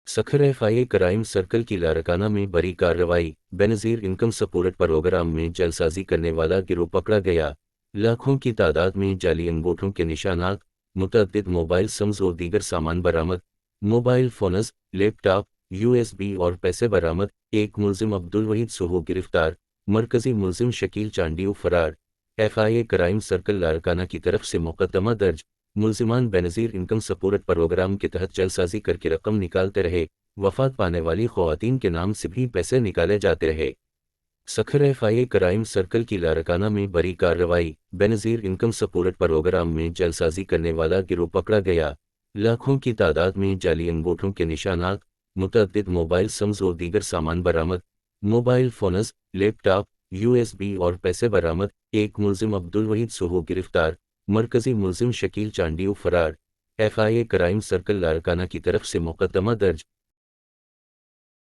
Sukkur FIA crime circle की लारकाना में बड़ी कार्रवाई। बेनज़ीर इनकम सपोर्ट प्रोग्राम में जालसाजी करने वाला गिरोह पकड़ा गया। लाखों की तादाद में जाली अंगूठों के निशानात, मुतअद्दिद मोबाइल सम्स और दीगर सामान बरामद। मोबाइल फ़ोन्स, लैपटॉप, यूएसबी और पैसे बरामद। एक मुलजिम अब्दुल वहीद सोहो गिरफ्तार। मरकजी मुलजिम शकील चांडियो फरार। एफआईए क्राइम सर्कल लारकाना की तरफ से मुकदमा दर्ज। मुलजिमान बेनज़ीर इनकम सपोर्ट प्रोग्राम के तहत जालसाजी करके रकम निकालते रहे। वफात पाने वाली ख़वातीन के नाम से भी पैसे निकाले जाते रहे। सखर एफआईए क्राइम सर्कल की लारकाना में बड़ी कार्रवाई। बेनज़ीर इनकम सपोर्ट प्रोग्राम में जालसाजी करने वाला गिरोह पकड़ा गया। लाखों की तादाद में जाली अंगूठों के निशानात, मुतअद्दिद मोबाइल सम्स और दीगर सामान बरामद। मोबाइल फ़ोन्स, लैपटॉप, यूएसबी और पैसे बरामद। एक मुलजिम अब्दुल वहीद सोहो गिरफ्तार। मरकजी मुलजिम शकील चांडियो फरार। एफआईए क्राइम सर्कल लारकाना की तरफ से मुकदमा दर्ज।